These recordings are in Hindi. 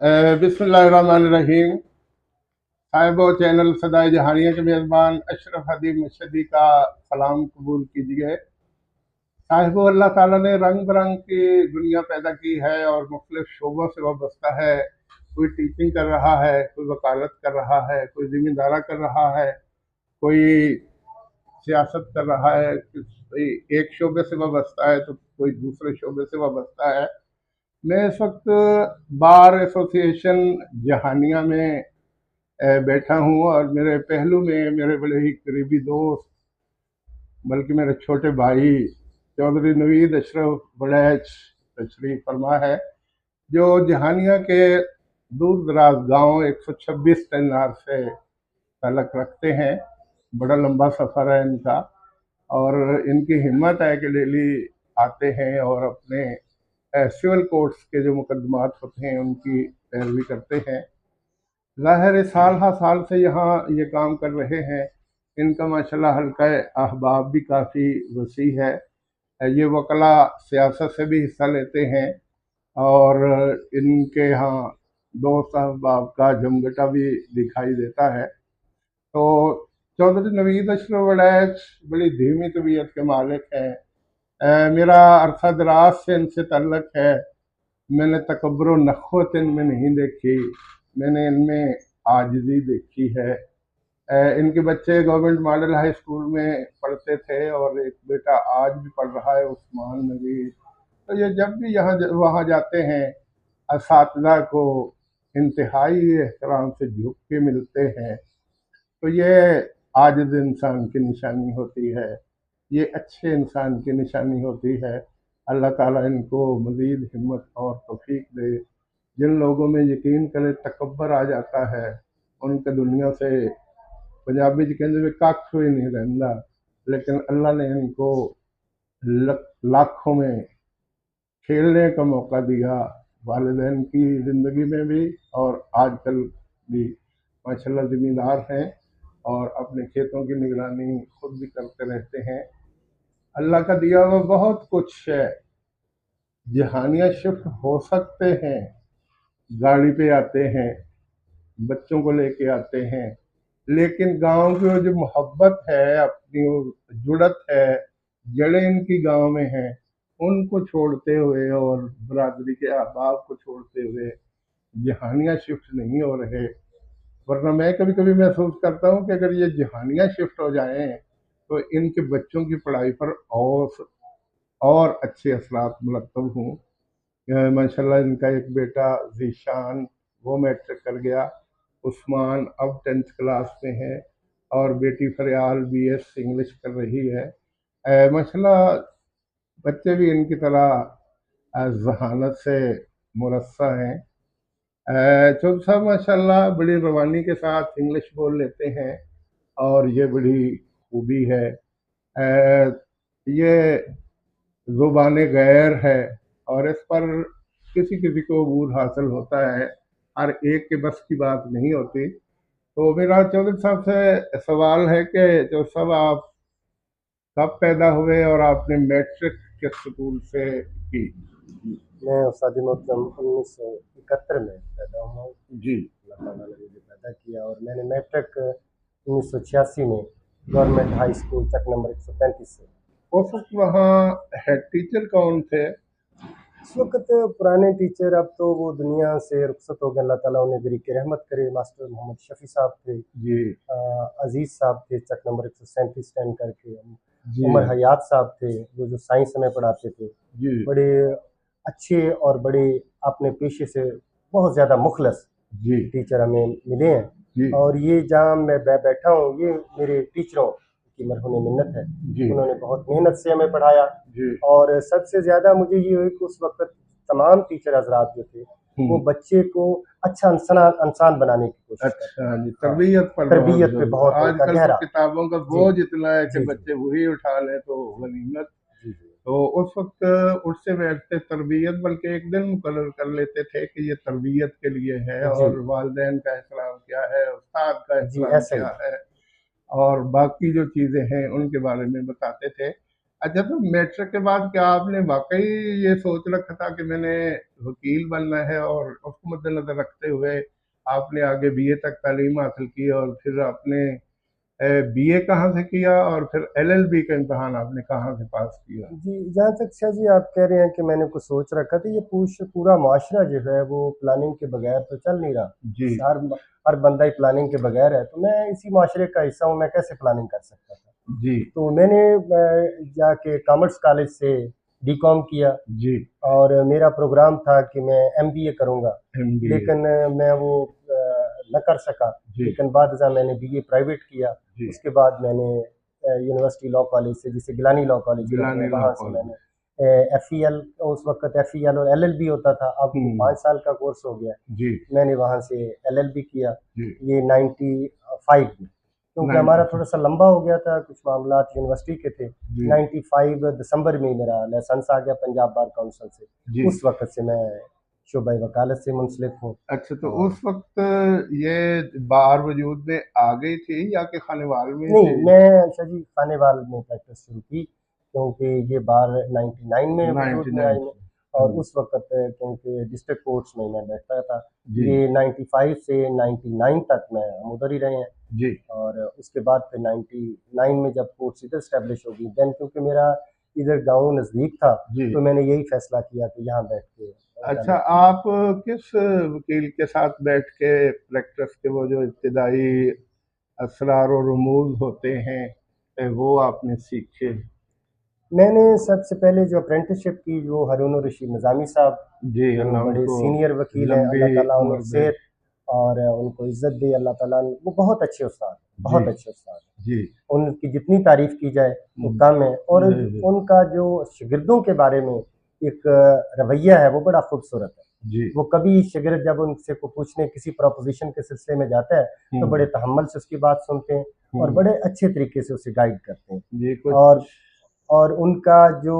बिस्मिल्लाहिर्रहमानिर्रहीम। साहिब चैनल सदाए जहानिया के मेज़बान अशरफ हदीब मशदी का सलाम कबूल कीजिए। साहिब अल्लाह ताला ने रंग बिरंग की दुनिया पैदा की है और मुख्तलिफ शोबों से वाबस्ता है। कोई टीचिंग कर रहा है, कोई वकालत कर रहा है, कोई जिम्मेदारा कर रहा है, कोई सियासत कर रहा है, कोई एक शोबे से वाबस्ता है तो कोई दूसरे शोबे से वाबस्ता है। मैं इस वक्त बार एसोसिएशन जहानिया में बैठा हूँ और मेरे पहलू में मेरे बड़े ही करीबी दोस्त, बल्कि मेरे छोटे भाई चौधरी नवीद अशरफ बड़ैच तशरीफ फरमा है, जो जहानिया के दूर दराज गांव 126 टनार से तलक रखते हैं। बड़ा लंबा सफ़र है इनका और इनकी हिम्मत है कि डेली आते हैं और अपने सिविल कोर्ट्स के जो मुकदमात होते हैं उनकी पैरवी करते हैं। ज़ाहिर है साल हर साल से यहाँ ये काम कर रहे हैं। इनका माशाल्लाह हल्का अहबाब भी काफ़ी वसी है। ये वकला सियासत से भी हिस्सा लेते हैं और इनके यहाँ दोस्त अहबाब का जमघटा भी दिखाई देता है। तो चौधरी नवीद अशरफ वड़ैच बड़ी धीमी तबीयत के मालिक हैं। मेरा अरसा दराज से इनसे तल्लक है। मैंने तकब्बुर व नख़वत इनमें नहीं देखी, मैंने इनमें आजिज़ी देखी है। इनके बच्चे गवर्नमेंट मॉडल हाई स्कूल में पढ़ते थे और एक बेटा आज भी पढ़ रहा है, उस्मान नवीद। तो ये जब भी यहाँ वहाँ जाते हैं असातिज़ा को इंतहाई एहतराम से झुक के मिलते हैं। तो ये आजिज़ इंसान की निशानी होती है, ये अच्छे इंसान की निशानी होती है। अल्लाह ताला इनको मज़ीद हिम्मत और तौफीक दे। जिन लोगों में यकीन करे तकब्बर आ जाता है, उनके दुनिया से पंजाबी च कहते भी कख भी नहीं रहिंदा। लेकिन अल्लाह ने इनको लाखों में खेलने का मौका दिया, वालिदैन की ज़िंदगी में भी और आजकल भी माशाल्लाह ज़िम्मेदार हैं और अपने खेतों की निगरानी खुद भी करते रहते हैं। अल्लाह का दिया हुआ बहुत कुछ है। जहानिया शिफ्ट हो सकते हैं, गाड़ी पे आते हैं, बच्चों को लेके आते हैं, लेकिन गांव की वो जो मोहब्बत है, अपनी वो जुड़त है, जड़ें इनकी गांव में हैं, उनको छोड़ते हुए और बरादरी के अहबाब को छोड़ते हुए जहानिया शिफ्ट नहीं हो रहे। वरना मैं कभी कभी महसूस करता हूँ कि अगर ये जहानिया शिफ्ट हो जाएं तो इनके बच्चों की पढ़ाई पर और अच्छे असरात मुरतब हों। माशाल्लाह इनका एक बेटा ज़ीशान वो मैट्रिक कर गया, उस्मान अब 10th क्लास में है और बेटी फरियाल BS इंग्लिश कर रही है। माशाल्लाह बच्चे भी इनकी तरह जहानत से मुरस्सा हैं। चौधरी साहब माशाल्लाह बड़ी रवानी के साथ इंग्लिश बोल लेते हैं और ये बड़ी खूबी है। ये ज़ुबान गैर है और इस पर किसी किसी को अबूर हासिल होता है, हर एक के बस की बात नहीं होती। तो मेरा चौधरी साहब से सवाल है कि चौधरी साहब आप कब पैदा हुए और आपने मैट्रिक किस स्कूल से की? मैं उस्ताद मोहतरम 1971 में पैदा हुआ हूँ। जी। अल्लाह ताला ने मुझे पैदा किया और मैंने मैट्रिक 1986 में गवर्नमेंट हाई स्कूल चक नंबर 135 से। उस वक्त वहाँ हेड टीचर कौन थे? इस वक्त पुराने टीचर, अब तो वो दुनिया से रुखसत हो गए, अल्लाह ताला उन्हें बरीक रहमत करे, मास्टर मोहम्मद शफी साहब थे, जी। अजीज़ साहब थे चक नंबर 137 स्टैंड करके, जी। उमर हयात साहब थे वो जो साइंस में पढ़ाते थे। जी। बड़े अच्छे और बड़े अपने पेशे से बहुत ज़्यादा मुखलस जी। टीचर हमें मिले हैं। जी। और ये जहाँ मैं बैठा हूँ ये मेरे टीचरों की मरहून मिन्नत है। जी। उन्होंने बहुत मेहनत से हमें पढ़ाया जी। और सबसे ज़्यादा मुझे ये हुई कि उस वक्त तमाम टीचर हजरात जो थे वो बच्चे को अच्छा इंसान बनाने की कोशिश करते अच्छा हैं। जी, हाँ, तरबियत पर बहुत तरबियत पे जोर। बहुत उनका आजकल तो गहरा। किताबों का जी बोझ इतना है कि जी जी बच्चे वही उठा लें तो गनीमत। जी जी तो उस वक्त उठते बैठते तरबियत बल्कि एक दिन मुकर्रर कर लेते थे कि ये तरबियत के लिए है जी और वालिदैन का एहतराम क्या है, उस्ताद का जी एहतराम ऐसा ही। क्या है और बाकी जो चीज़ें हैं उनके बारे में बताते थे। अच्छा, तो मैट्रिक के बाद क्या आपने वाकई ये सोच रखा था कि मैंने वकील बनना है, और उसको मद्देनजर रखते हुए आपने आगे बीए तक तालीम हासिल की, और फिर आपने बीए कहाँ से किया, और फिर एलएलबी का इम्तहान आपने कहाँ से पास किया? जी, जहाँ तक शाह जी आप कह रहे हैं कि मैंने कुछ सोच रखा था, ये पूरा माशरा जो है वो प्लानिंग के बगैर तो चल नहीं रहा। जी। हर बंदा ही प्लानिंग के बगैर है, तो मैं इसी माशरे का हिस्सा हूँ, मैं कैसे प्लानिंग कर सकता था। जी। तो मैंने जाके कॉमर्स कॉलेज से बीकॉम किया, जी। और मेरा प्रोग्राम था कि मैं एमबीए करूँगा, एमबीए। लेकिन मैं वो न कर सका। जी। लेकिन बाद मैंने बीए प्राइवेट किया। जी। उसके बाद मैंने यूनिवर्सिटी लॉ कॉलेज से, जिसे गिलानी लॉ कॉलेज कहते हैं, गिलानी लॉ वहाँ से कॉलेज। मैंने एफईएल, उस वक्त एफईएल और एलएलबी होता था, अब वो 5 साल का कोर्स हो गया। जी। मैंने वहाँ से एलएलबी किया, जी। ये 95 में, क्योंकि हमारा थोड़ा सा लंबा हो गया था, कुछ मामलात यूनिवर्सिटी के थे। जी। 95 दिसंबर में मेरा लाइसेंस आ गया पंजाब बार काउंसिल से। जी। उस वक्त से मैं शोबा वकालत से मुंसलिक हूँ। अच्छा, तो और उस वक्त ये बार वजूद में आ गई थी या कि खानेवाल में नहीं, थे? मैं शाह जी खानेवाल में प्रैक्टिस शुरू की, क्योंकि ये बार 99 में वजूद में 99 आई है। और उस वक्त क्योंकि डिस्ट्रिक्ट कोर्ट्स में मैं बैठता था, जी। ये 95 से 99 तक मैं हम उधर ही रहे हैं। जी। और उसके बाद फिर 99 में जब कोर्ट्स इधर स्टैब्लिश हो गई, देन क्योंकि मेरा इधर गाँव नज़दीक था, जी। तो मैंने यही फैसला किया कि यहाँ बैठ के अच्छा, वकालत। आप किस वकील के साथ बैठ के प्रैक्टिस के वो जो इब्तिदाई असरार और रुमूज़ होते हैं, वो आपने सीखे? मैंने सबसे पहले जो अप्रेंटिसशिप की, वो हारून रशीद निज़ामी साहब, जी, जो अल्लाह बड़े उनको सीनियर वकील हैं, लंबी अल्लाह ताला उन्हें उम्र दे। सेहत और उनको इज़्ज़त दे, अल्लाह ताला वो बहुत अच्छे उस्ताद हैं, जी। बहुत अच्छे उस्ताद हैं। जी। उनकी जितनी तारीफ़ की जाए वो कम है, और जी। जी। उनका जो शागिर्दों के बारे में एक रवैया है, वो बड़ा खूबसूरत है। जी। वो कभी शागिर्द जब उनसे को पूछने किसी प्रोपोज़िशन के सिलसिले में जाता है, तो बड़े तहम्मुल से उसकी बात सुनते हैं और बड़े अच्छे तरीके से उसे गाइड करते हैं। जी, कुछ। और उनका जो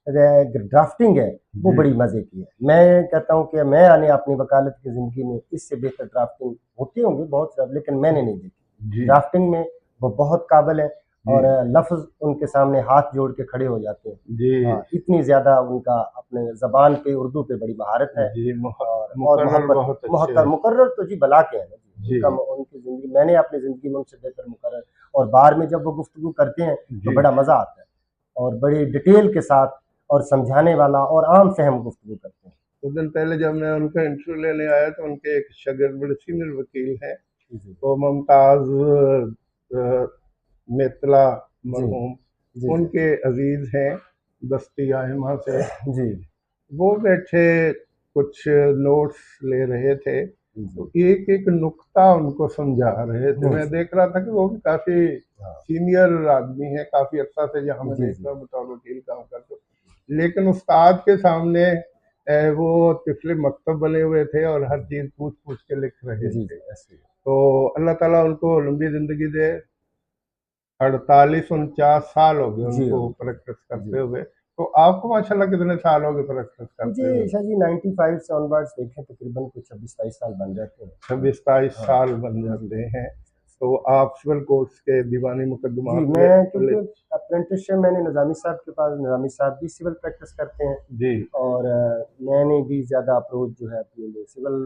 ड्राफ्टिंग है, वो जी। बड़ी मज़े की है। मैं कहता हूँ कि मैं आने अपनी वकालत की ज़िंदगी में इससे बेहतर ड्राफ्टिंग होती होंगी बहुत ज़्यादा, लेकिन मैंने नहीं देखी। जी। ड्राफ्टिंग में वो बहुत काबिल है, जी। और लफ्ज़ उनके सामने हाथ जोड़ के खड़े हो जाते हैं। जी। इतनी ज़्यादा उनका अपने ज़बान पे, उर्दू पे बड़ी महारत है। जी, और मुकर्रर मोहब्बत, बहुत अच्छे हैं। मुकर्रर तो जी बला के हैं ना जी। जी। उनकी ज़िंदगी, मैंने अपनी ज़िंदगी में उनसे बेहतर मुकर्रर, और बार में जब वो गुफ्तगू करते हैं तो जी। बड़ा मज़ा आता है, और बड़ी डिटेल के साथ और समझाने वाला और आम फहम गुफ्तगू करते हैं। कुछ दिन पहले जब मैं उनका इंटरव्यू लेने आया, तो उनके एक शागिर्द बड़े सीनियर वकील हैं, जी, वो मुमताज़ मेतला जी, मरहूम, जी, जी, उनके अजीज़ हैं दस्ती आहिमा से। जी, वो बैठे कुछ नोट्स ले रहे थे, जी, तो एक एक नुक्ता उनको समझा रहे थे। मैं जी, देख रहा था कि वो भी काफ़ी हाँ, सीनियर आदमी है, काफ़ी अर्सा से जहाँ मैं जी, देख जी, रहा हूँ बतौर वकील काम करते, लेकिन उस्ताद के सामने वो तिफले मकतब बने हुए थे और हर चीज़ पूछ पूछ के लिख रहे जी, थे। जी, ऐसे ही। तो अल्लाह ताला उनको लंबी ज़िंदगी दे। 48-49 साल हो गए जी, उनको प्रैक्टिस जी। करते हुए। तो आपको माशाल्लाह कितने साल हो गए प्रैक्टिस मुझे करते हुए? शायद जी 95 से ऑनवर्ड्स देखें, तकरीबन कुछ 26-27 साल बन जाते हैं। 26-27 हाँ, साल बन जी, जाते जी। हैं। तो आप सिविल कोर्ट्स के दीवानी जी, मुकदमात में मैं क्योंकि अप्रेंटिसशिप मैंने निज़ामी साहब के पास, निज़ामी साहब भी सिविल प्रैक्टिस करते हैं, जी। और मैंने भी ज़्यादा अप्रोच जो है अपने लिए सिविल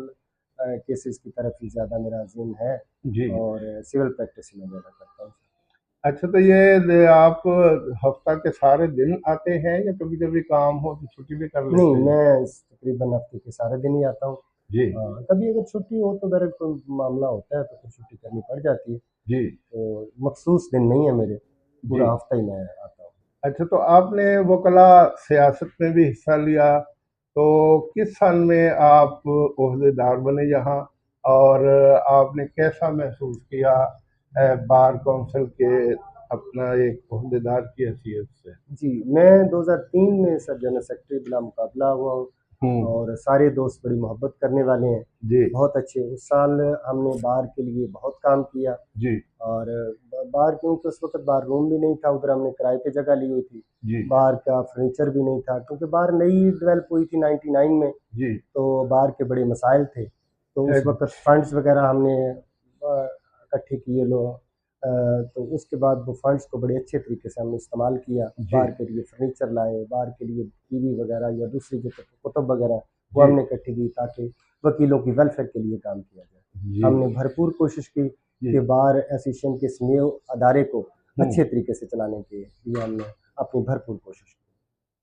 केसेस की तरफ ही ज़्यादा मेरा ज़ोन है, जी। और सिविल प्रैक्टिस ही मैं ज़्यादा करता हूँ। अच्छा, तो ये आप हफ्ता के सारे दिन आते हैं या कभी-कभी काम हो तो छुट्टी भी कर नहीं, लेते हैं? मैं तकरीबन हफ्ते के सारे दिन ही आता हूँ। जी। कभी अगर छुट्टी हो तो मेरा कोई मामला होता है तो फिर छुट्टी करनी पड़ जाती है। जी। तो मखसूस दिन नहीं है मेरे, जी। पूरा हफ्ता ही मैं आता हूँ। अच्छा, तो आपने वकला सियासत में भी हिस्सा लिया, तो किस सन में आप ओहदेदार बने यहाँ, और आपने कैसा महसूस किया बार काउंसिल के अपना एक ओहदेदार की हैसियत से? जी, मैं 2003 में सब जनरल सेक्रेटरी बिला मुकाबला हुआ हूँ, हम्म। और सारे दोस्त बड़ी मोहब्बत करने वाले हैं, जी। बहुत अच्छे। उस साल हमने बार के लिए बहुत काम किया, जी। और बार क्योंकि उस वक़्त बार रूम भी नहीं था, उधर हमने किराए पे जगह ली हुई थी। जी। बार का फर्नीचर भी नहीं था, क्योंकि बार नई डेवलप हुई थी 99 में, जी। तो बार के बड़े मसाइल थे। तो उस एक- वक़्त फंड्स वग़ैरह हमने इकट्ठे किए, तो उसके बाद वो फंड्स को बड़े अच्छे तरीके से हमने इस्तेमाल किया, जी। बाहर के लिए फर्नीचर लाए, बाहर के लिए टीवी वगैरह या दूसरी जो कुतुब वगैरह वो जी। हमने इकट्ठी की ताकि वकीलों की वेलफेयर के लिए काम किया जाए। जी। हमने भरपूर कोशिश की जी। कि बार एसोसिएशन के स्नेह अदारे को अच्छे हम्म। तरीके से चलाने के लिए हमने अपनी भरपूर कोशिश की।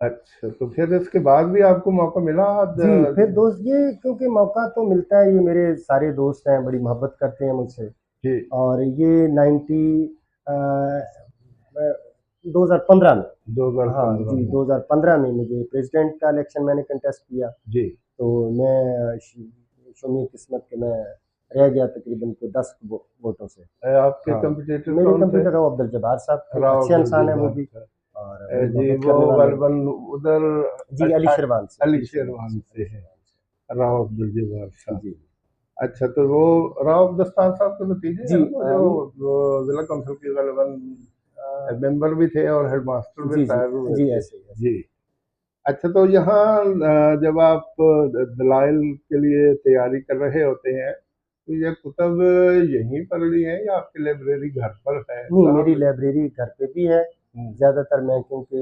अच्छा, तो फिर इसके बाद भी आपको मौका मिला? जी, फिर दोस्त ये क्योंकि मौका तो मिलता है, ये मेरे सारे दोस्त हैं, बड़ी मोहब्बत करते हैं मुझसे। जी। और ये 2015 में, हाँ 2015 जी, में। 2015 में मुझे प्रेसिडेंट का इलेक्शन मैंने कंटेस्ट किया। जी। तो मैं शुमी किस्मत के मैं रह गया तकरीबन को 10 वोटों से। आपके हाँ, कंपटीटर मेरे कौन थे? कंप्यूटर राव अब्दुल जब्बार साहब थे, राव अच्छे अब्दुल इंसान हैं वो जब्बार भी था। और बड़ी जी, मोहब्बत वो करने वाले हैं। गलबन उधर जी, अली शेरवान से, अली शेरवान से है, राव अब्दुल जब्बार साहब। जी। अच्छा, तो वो राव दस्तार साहब के भतीजे जी, हैं वो जो जिला काउंसिल के गलबन मेंबर भी थे और हेडमास्टर भी जी, जी, रिटायर हुए जी, थे। ऐसे ही, ऐसे जी। अच्छा, तो यहाँ जब आप दलाइल के लिए तैयारी कर रहे होते हैं, तो ये कुतब यहीं पर ली हैं या आपकी लाइब्रेरी घर पर है? नहीं, कहाँ मेरी पे? लाइब्रेरी घर पे भी है। हम्म। ज़्यादातर मैं क्योंकि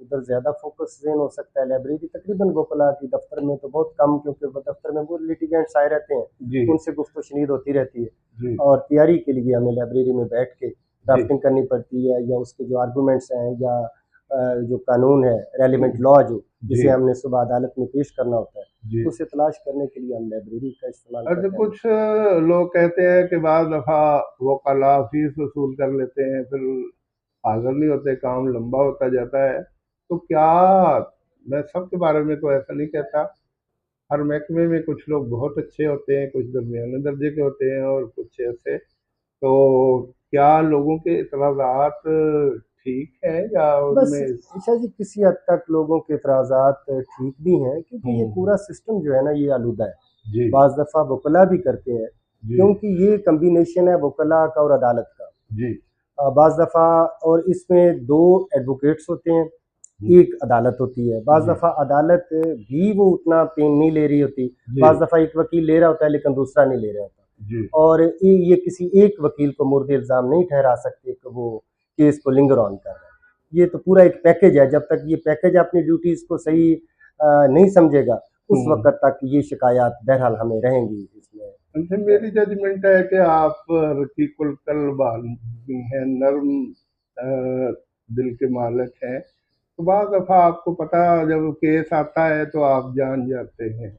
उधर ज़्यादा फोकस ज़हन हो सकता है, लाइब्रेरी तकरीबन गोकला की दफ्तर में तो बहुत कम, क्योंकि वो दफ्तर में वो लिटिगेंट्स आए रहते हैं, जी। उनसे गुफ्त-व-शनीद होती रहती है। जी। और तैयारी के लिए हमें लाइब्रेरी में बैठ के जी। ड्राफ्टिंग करनी पड़ती है, या उसके जो आर्गूमेंट्स हैं या जो कानून है, रेलेवेंट लॉ जो जिसे जी। हमने सुबह अदालत में पेश करना होता है, जी। तो उसे तलाश करने के लिए हम लाइब्रेरी का इस्तेमाल अच्छा, करते हैं। कुछ लोग कहते हैं कि बाद दफ़ा वकाला फीस वसूल कर लेते हैं, फिर हाजिर नहीं होते, काम लंबा होता जाता है। तो क्या, मैं सबके बारे में तो ऐसा नहीं कहता, हर महकमे में कुछ लोग बहुत अच्छे होते हैं, कुछ दरमियाने दर्जे के होते हैं और कुछ ऐसे, तो क्या लोगों के इतराज़ात ठीक है या बस उनमें? ईशा जी, किसी हद तक लोगों के इतराज़ात ठीक भी हैं, क्योंकि ये हम्म। पूरा सिस्टम जो है ना ये आलूदा है। जी। बाज़ दफ़ा वकला भी करते हैं, जी। क्योंकि ये कम्बिनेशन है वकला का और अदालत का। जी। बाज़ दफ़ा और इसमें 2 एडवोकेट्स होते हैं, हम्म। एक अदालत होती है। बाज़ जी। दफ़ा अदालत भी वो उतना पेन नहीं ले रही होती, जी। बाज़ दफ़ा एक वकील ले रहा होता है लेकिन दूसरा नहीं ले रहा होता। जी। और ये किसी एक वकील को मुर्द इल्ज़ाम नहीं ठहरा सकते कि वो केस को लिंगर ऑन कर रहा है। ये तो पूरा एक पैकेज है, जब तक ये पैकेज अपनी ड्यूटीज़ को सही नहीं समझेगा, उस हम्म। वक़्त तक ये शिकायत बहरहाल हमें रहेंगी इसमें। उनसे मेरी जजमेंट है कि आप रकीकुल कल्ब आदमी हैं, नर्म अ, दिल के मालिक हैं। तो बाज़ दफ़ा आपको पता, जब केस आता है तो आप जान जाते हैं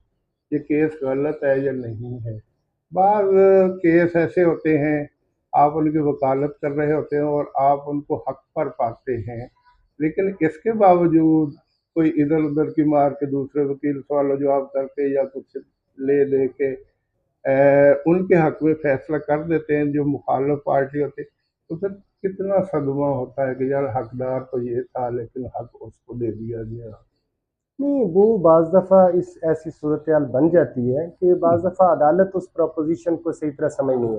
ये केस गलत है या नहीं है। बाज़ केस ऐसे होते हैं, आप उनकी वकालत कर रहे होते हैं और आप उनको हक पर पाते हैं, लेकिन इसके बावजूद कोई इधर-उधर की मार के दूसरे वकील सवाल जवाब करके या कुछ ले दे के उनके हक में फैसला कर देते हैं जो मुखालिफ पार्टी होती है। तो फिर कितना सदमा होता है कि यार हकदार तो ये था लेकिन हक उसको दे दिया गया। नहीं, वो बाज़ दफ़ा इस ऐसी सूरत-हाल बन जाती है कि बाज़ दफ़ा अदालत उस प्रोपोज़िशन को सही तरह समझ नहीं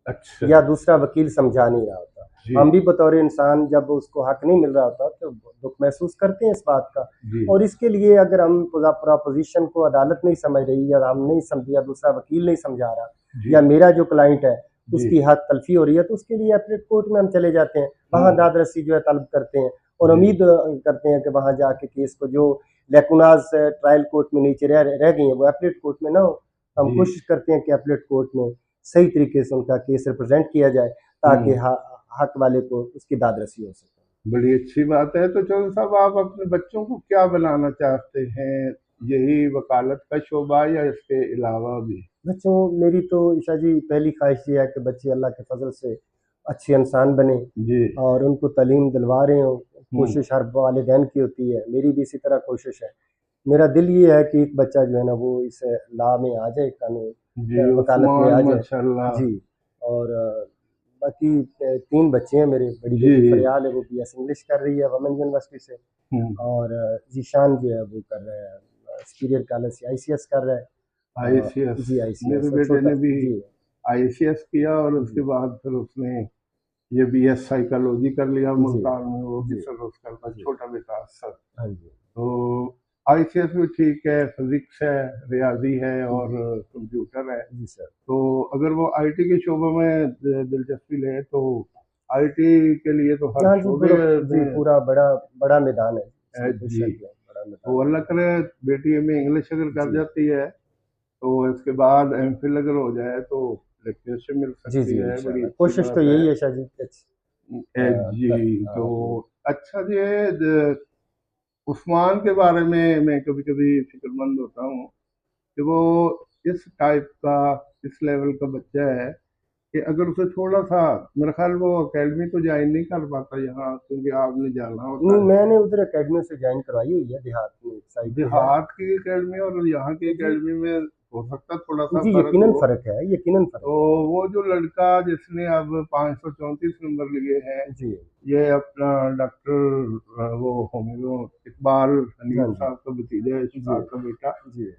अच्छा। होती, या दूसरा वकील समझा नहीं रहा होता। जी। हम भी बतौर इंसान जब उसको हक नहीं मिल रहा होता तो दुःख महसूस करते हैं इस बात का। जी। और इसके लिए अगर हम प्रोपोज़िशन को अदालत नहीं समझ रही, या हम नहीं समझे, या दूसरा वकील नहीं समझा रहा, जी। या मेरा जो क्लाइंट है जी। उसकी हक तलफ़ी हो रही है, तो उसके लिए अपीलेट कोर्ट में हम चले जाते हैं। वहाँ दाद रसी जो है तलब करते हैं और जी। उम्मीद करते हैं कि वहाँ जाके केस को जो लेकुनाज़ ट्रायल कोर्ट में नीचे रह गई हैं वो अपीलेट कोर्ट में ना हो। हम जी। कोशिश करते हैं कि अपीलेट कोर्ट में सही तरीके से उनका केस रिप्रेजेंट किया जाए, ताकि हक वाले को उसकी दाद रसी हो सके। बड़ी अच्छी बात है। तो चौधरी साहब, आप अपने बच्चों को क्या बनाना चाहते हैं? यही वकालत का शोबा या इसके अलावा भी? बच्चों, मेरी तो ईशा जी पहली ख्वाहिश ये है कि बच्चे अल्लाह के फजल से अच्छे इंसान बने जी। और उनको तालीम दिलवा रहे हों। हम्म। कोशिश हर वालिदैन की होती है, मेरी भी इसी तरह कोशिश है। मेरा दिल ये है कि एक बच्चा जो है ना वो इस लॉ में आ जाए, कानून जी। वकालत में आ उस्मान जाए। माशाल्लाह। जी। और बाकी 3 बच्चे हैं मेरे। बड़ी जी। बेटी फरियाल है, वो बीएस इंग्लिश कर रही है वुमेन यूनिवर्सिटी से। हम्म। और ज़ीशान जो है वो कर रहा है सुपीरियर कॉलेज से आईसीएस कर रहा है। आईसीएस। जी, आईसीएस। मेरे और बेटे छोटा ने भी जी, आईसीएस किया और उसके जी, बाद फिर उसने ये बीएस साइकोलॉजी कर लिया जी, मुल्तान में, वो भी जी, सर उसका था, जी। छोटा बेटा सर। हाँ जी। तो आईसीएस भी ठीक है, फिजिक्स है, रियाजी है और जी, कंप्यूटर है। जी सर। तो अगर वो आईटी के शोबे में दिलचस्पी ले तो आईटी के लिए तो हर हाँ जी, शोबे जी में पूरा बड़ा मैदान है, है इसमें कोई जी। शक नहीं, बड़ा मैदान तो है। अल्लाह करे बेटी में इंग्लिश अगर कर जी, जाती है तो इसके बाद एमफिल अगर हो जाए तो लेक्चरशिप मिल जी, सकती जी है, बड़ी इंशाल्लाह अच्छी कोशिश तो बात है। यही है शाह जी कि जी। तो हाँ, अपनी अच्छा जी, उस्मान के बारे में मैं कभी कभी फिक्रमंद होता हूँ कि वो इस टाइप का, इस लेवल का बच्चा है कि अगर उसे थोड़ा सा, मेरा ख्याल वो अकेडमी तो ज्वाइन नहीं कर पाता यहाँ, क्योंकि आपने जाना नहीं होता है। मैंने उधर एकेडमी से ज्वाइन करवाई हुई है, देहात में एक साइड पे है। देहात की एकेडमी और यहाँ की जी, एकेडमी में हो सकता है थोड़ा सा जी फर्क यकीनन हो। फ़र्क है, यकीनन फ़र्क तो वो जो लड़का जिसने अब 534 नंबर लिए हैं, है। जी, ये अपना डॉक्टर वो होमियो इकबाल हाँ हनीफ जी, साहब का भतीजा है, जी, इशफाक का बेटा। जी,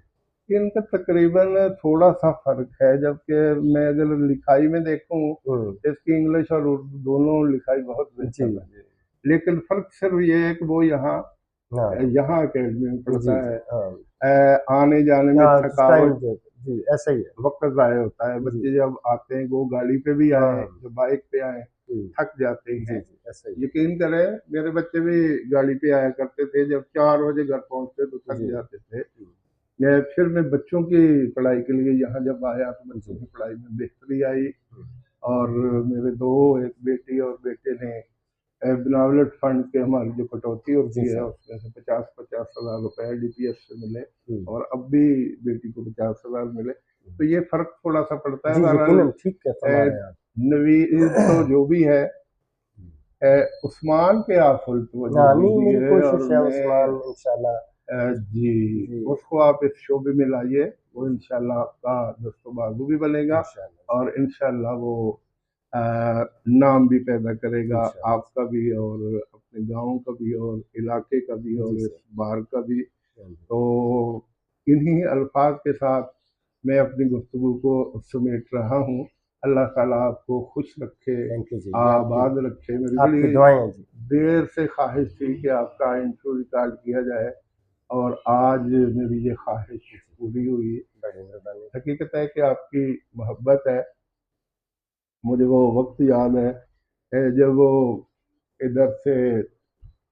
इनका तकरीबन थोड़ा सा फर्क है, जबकि मैं अगर लिखाई में देखूं हुँ, तो इसकी इंग्लिश और उर्दू दोनों लिखाई बहुत जी, बेहतर है। जी, लेकिन फर्क सिर्फ ये है कि वो यहाँ हाँ, यहाँ अकेडमी में जी, पढ़ता जी, है। हाँ, आने जाने में हाँ, टाइम थकावट, जो जी, ऐसा ही है। वक्त ज़ाया होता है। जी, बच्चे जब आते हैं, वो गाड़ी पे भी आए, हाँ, जो बाइक पे आए, जी, थक जाते जी, हैं। जी, ऐसा ही है। यकीन करें, मेरे बच्चे भी गाड़ी पे आया करते थे, जब 4 बजे घर पहुंचते तो थक जी, जाते थे। जी, मैं बच्चों की पढ़ाई के लिए यहाँ जब आया तो बच्चों जी, की पढ़ाई में बेहतरी आई। हुँ, और मेरे दो, एक बेटी और बेटे ने बिनावलेट फंड के हमारी जो कटौती जी होती है सर, उसमें से 50-50 हज़ार रुपए डीपीएस से मिले, हुँ, और अब भी बेटी को 50 हज़ार मिले। तो ये फर्क थोड़ा सा पड़ता है। जी, बहरहाल यकीनन ठीक है फरमा रहे हैं आप। नवीद तो जो भी है, उस्मान पे आप फुल तवज्जो हाँ, नहीं मेरी दीजिए। और कोशिश है मैं उस्मान इंशाल्लाह जी, जी, उसको आप इस शोबे में लाइए, वो इंशाल्लाह आपका दोस्तों बाजू भी बनेगा, इंशाल्लाह, और इंशाल्लाह वो अ, नाम भी पैदा करेगा, इंशाल्लाह, आपका भी और अपने गांव का भी और इलाके का भी जी और इस सर, बार का भी। हाँ जी, तो इन्हीं अल्फाज के साथ मैं अपनी गुफ्तगू को समेट रहा हूँ। अल्लाह ताला आपको खुश रखे, थैंक यू जी, ये आपकी आबाद रखे। मेरी बड़ी आपकी दुआएँ हैं जी, देर से ख्वाहिश थी कि आपका इंटरव्यू रिकॉर्ड किया जाए, और आज मेरी ये ख्वाहिश पूरी हुई। बड़ी मेहरबानी। हकीकत है कि आपकी मोहब्बत है। मुझे वो वक्त याद है जब वो इधर से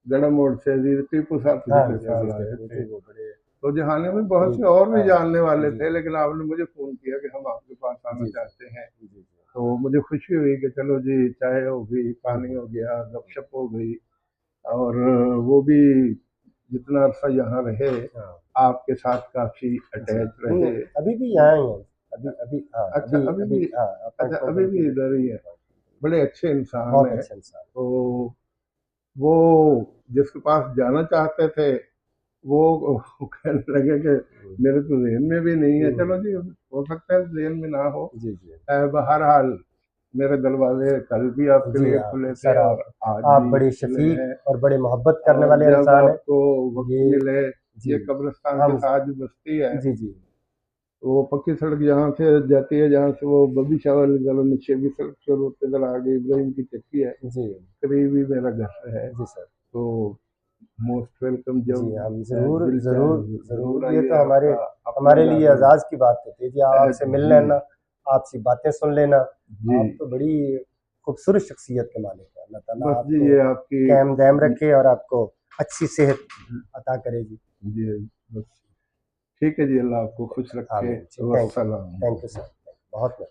गड़ा मोड़ से टीपू साहब हाँ पिछले जी, साल अज़ीज़ आए गफूर थे, जी वो बड़े तो जहाने में बहुत से करीब और भी हाँ, जानने वाले जी, थे, लेकिन आपने मुझे फ़ोन किया कि हम आपके पास आना जी, जी, चाहते हैं। जी, जी, तो मुझे खुशी हुई कि चलो जी, चाय हो गई, पानी हुँ, हो गया, गपशप हो गई, और वो भी जितना अरसा यहाँ रहे हाँ, आपके साथ काफ़ी जी, अटैच नहीं रहे। अभी भी तो यहाँ ही हैं, अभी हाँ, अच्छा, अभी अभी भी, हाँ, अच्छा अपॉइंटमेंट अभी उनकी भी वेट इधर ही करनी है है। अपॉइंटमेंट, बड़े अच्छे इंसान बहुत हैं। अच्छे इंसान तो वो जिसके पास जाना चाहते थे, वो कहने लगे कि हुँ, मेरे तो ज़हन में भी नहीं है। हुँ, चलो जी, हो सकता है ज़हन में ना हो। जी, जी। बहरहाल मेरे दरवाजे कल भी आपके जी लिए हाँ, खुले थे सर और आज आप भी बड़े खुले शफ़ीक हैं। और बड़े मोहब्बत करने और वाले जब इंसान हैं। आपको वक्त ये मिले, जी, ये कब्रिस्तान हाँ के जी, साथ जो बस्ती है, जी, जी, वो पक्की सड़क जहाँ से जाती है, जहाँ से वो बबी शाह वाली गलो नीचे भी सड़क शुरू होते इधर आगे इब्राहिम की चक्की है, जी, करीब ही मेरा घर है। जी सर। तो मोस्ट वेलकम। जी, जब हम ज़रूर दिल चाहे ज़रूर जरूर ज़रूर, ये आइए, तो हमारे आपका अपना हमारे लिए घर है। एज़ाज़ की बात होती है जी, आपसे मिल जी लेना, आपसी बातें सुन लेना, जी। आप तो बड़ी खूबसूरत शख्सियत के मालिक हैं। अल्लाह ताला बस जी, आपको ये आपकी क़ायम दायम रखे और आपको अच्छी सेहत अता करे जी। जी, बस ठीक है जी, अल्लाह आपको खुश रखे। आमीन जी, वस्सलाम। थैंक यू सर, बहुत